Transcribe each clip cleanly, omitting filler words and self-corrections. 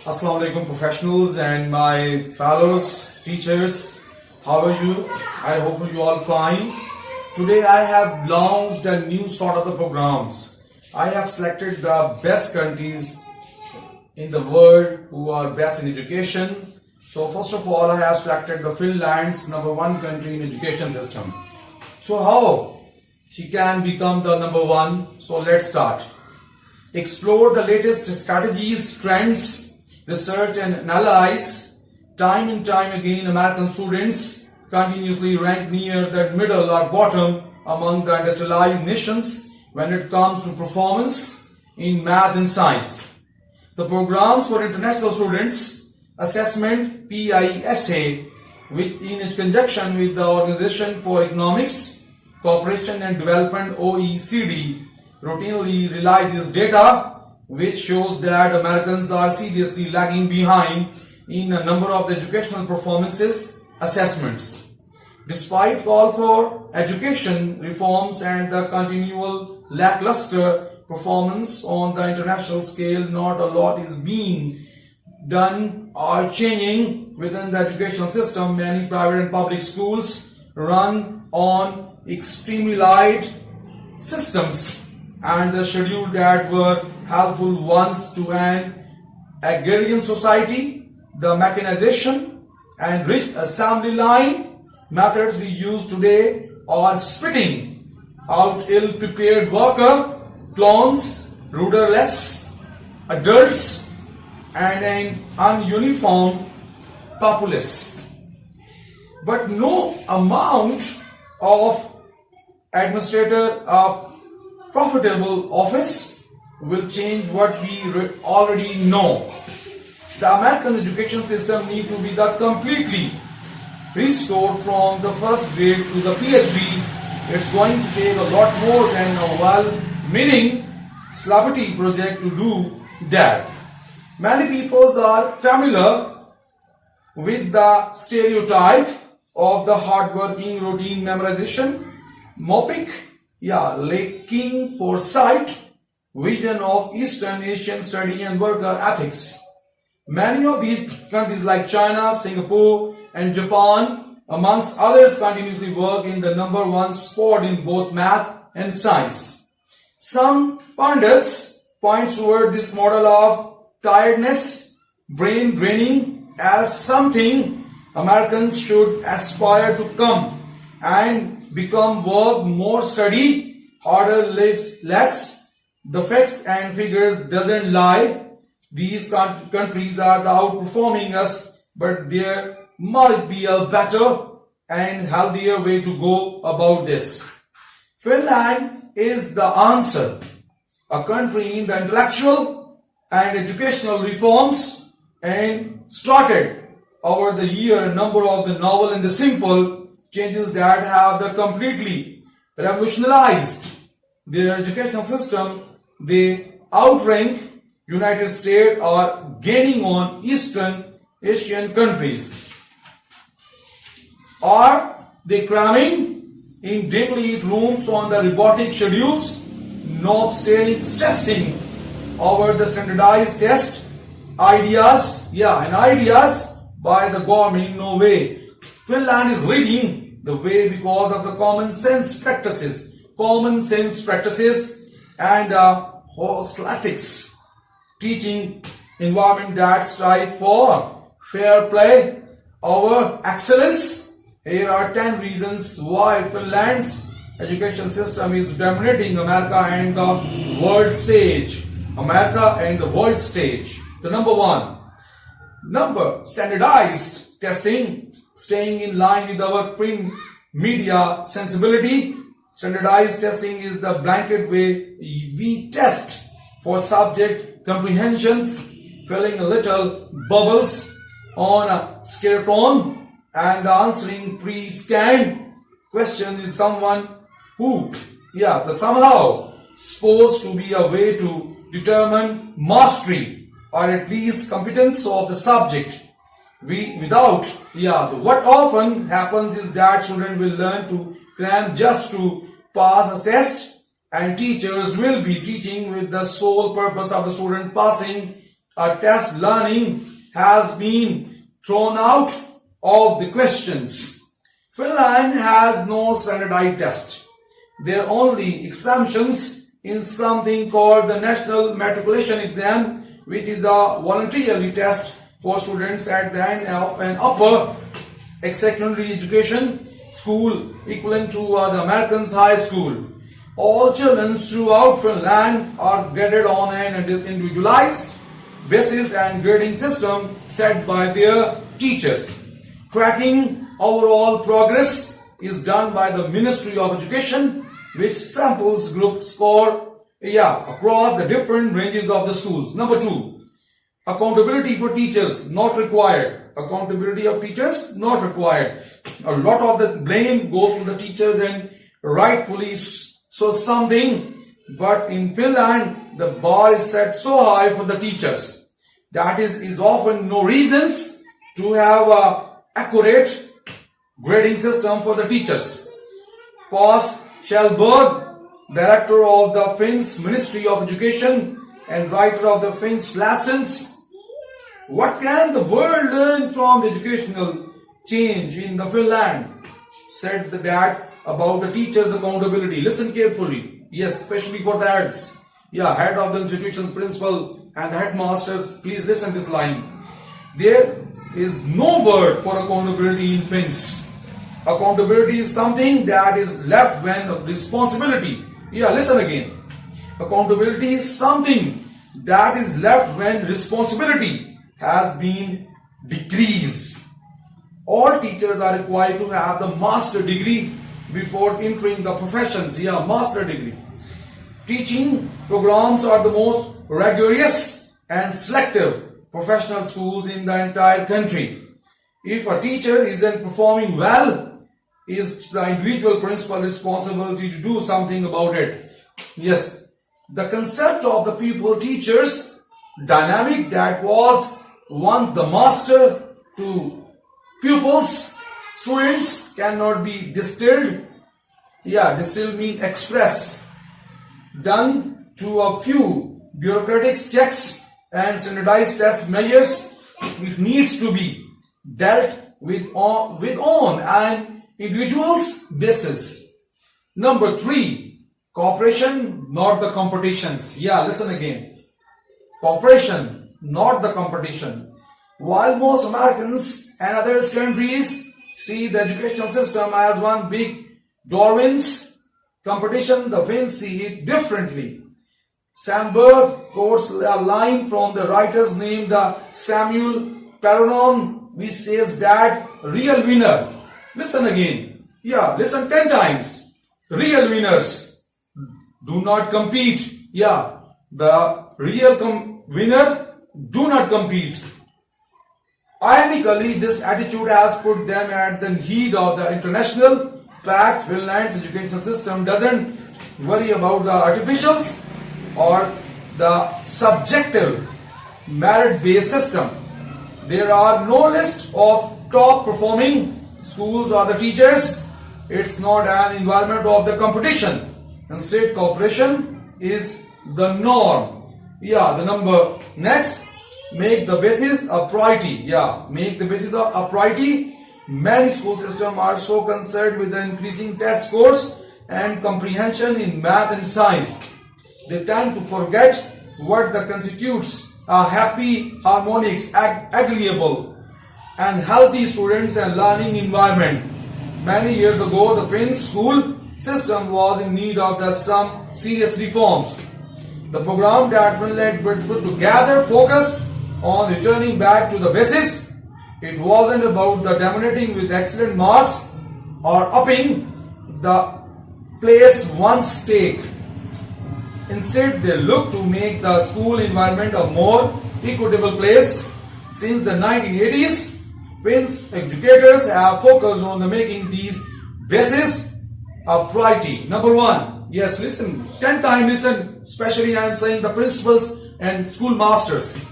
Assalamu alaikum professionals and my fellows, teachers. How are you? I hope you all fine. Today I have launched a new sort of the programs. I have selected the best countries in the world who are best in education. So first of all, I have selected the Finland's #1 country in education system. So how she can become the #1? So let's start. Explore the latest strategies, trends, research and analyze. Time and time again, American students continuously rank near the middle or bottom among the industrialized nations when it comes to performance in math and science. The programs for international students assessment PISA, which in conjunction with the Organization for Economics, Cooperation and Development OECD, routinely releases data which shows that Americans are seriously lagging behind in a number of the educational performances assessments. Despite call for education reforms and the continual lackluster performance on the international scale, not a lot is being done or changing within the educational system. Many private and public schools run on extremely light systems and the schedule that were helpful once to an agrarian society. The mechanization and rich assembly line methods we use today are spitting out ill-prepared worker, clones, rudderless adults, and an ununiform populace. But no amount of administrator of profitable office will change what we already know. The American education system needs to be completely restored from the first grade to the PhD. It's going to take a lot more than a well-meaning celebrity project to do that. Many people are familiar with the stereotype of the hard-working routine memorization, myopic, lacking foresight, vision of Eastern Asian study and worker ethics. Many of these countries like China, Singapore and Japan, amongst others, continuously work in the #1 spot in both math and science. Some pundits point toward this model of tiredness, brain draining as something Americans should aspire to come and become, work more, study harder, lives less. The facts and figures doesn't lie. These countries are outperforming us, but there might be a better and healthier way to go about this. Finland is the answer. A country in the intellectual and educational reforms and started over the year a number of the novel and the simple changes that have completely revolutionized their educational system. They outrank United States or gaining on Eastern Asian countries. Are they cramming in dimly lit rooms on the robotic schedules, not stressing over the standardized test ideas by the government? No way. Finland is leading the way because of the common sense practices and holactics teaching environment that strive for fair play over excellence. Here are 10 reasons why Finland's education system is dominating America and the world stage. The #1. Standardized testing, staying in line with our print media sensibility. Standardized testing is the blanket way we test for subject comprehensions, filling little bubbles on a skeleton and answering pre-scanned questions is somehow supposed to be a way to determine mastery or at least competence of the subject. What often happens is that students will learn to cram just to pass a test, and teachers will be teaching with the sole purpose of the student passing A test learning has been thrown out of the questions. Finland has no standardized test. There are only exemptions in something called the National Matriculation Exam, which is a voluntary test for students at the end of an upper secondary education school equivalent to the American's high school. All children throughout Finland are graded on an individualized basis and grading system set by their teachers. Tracking overall progress is done by the Ministry of Education, which samples group score across the different ranges of the schools. Number 2, accountability for teachers not required. Accountability of teachers not required. A lot of the blame goes to the teachers, and rightfully so something, but in Finland the bar is set so high for the teachers that is often no reasons to have a accurate grading system for the teachers. Pås Kjellberg, director of the Finns Ministry of Education and writer of the Finns lessons, what can the world learn from the educational change in the Finland, said that about the teachers' accountability. Listen carefully. Yes, especially for the heads. Head of the institution, principal and the headmasters, please listen this line. There is no word for accountability in Finns. Accountability is something that is left when responsibility. Listen again. Accountability is something that is left when responsibility has been decreased. All teachers are required to have the master degree before entering the professions. Master degree. Teaching programs are the most rigorous and selective professional schools in the entire country. If a teacher isn't performing well, is the individual principal responsibility to do something about it. Yes, the concept of the pupil teachers dynamic that was once the master to pupils, students cannot be distilled. Distilled means express. Done to a few bureaucratic checks and standardized test measures. It needs to be dealt with on an individual's basis. Number 3, cooperation, not the competitions. Listen again. Cooperation, not the competition. While most Americans and other countries see the educational system as one big Darwin's competition, the Finns see it differently. Sandberg quotes a line from the writer's name, the Samuel Paronon, which says that real winner. Listen again. Listen 10 times. Real winners do not compete. The real winner do not compete. Ironically, this attitude has put them at the heat of the international pact. Finland's educational system doesn't worry about the artificials or the subjective merit-based system. There are no list of top performing schools or the teachers. It's not an environment of the competition. Instead, cooperation is the norm. The number next. Make the basis a priority. Make the basis a priority. Many school systems are so concerned with the increasing test scores and comprehension in math and science. They tend to forget what constitutes a happy, harmonious, agreeable and healthy students and learning environment. Many years ago, the Finnish school system was in need of some serious reforms. The program that Finland put together focused on returning back to the basis. It wasn't about the dominating with excellent marks or upping the place one's stake. Instead, they looked to make the school environment a more equitable place. Since the 1980s, Finnish educators have focused on making these bases a priority. Number 1, listen, 10 times listen, especially I am saying the principals and school masters.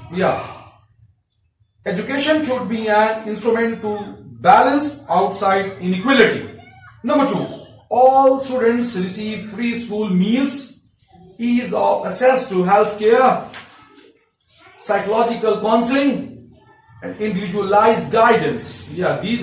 Education should be an instrument to balance outside inequality. Number 2, all students receive free school meals, ease of access to health care, psychological counseling, and individualized guidance. Yeah, these are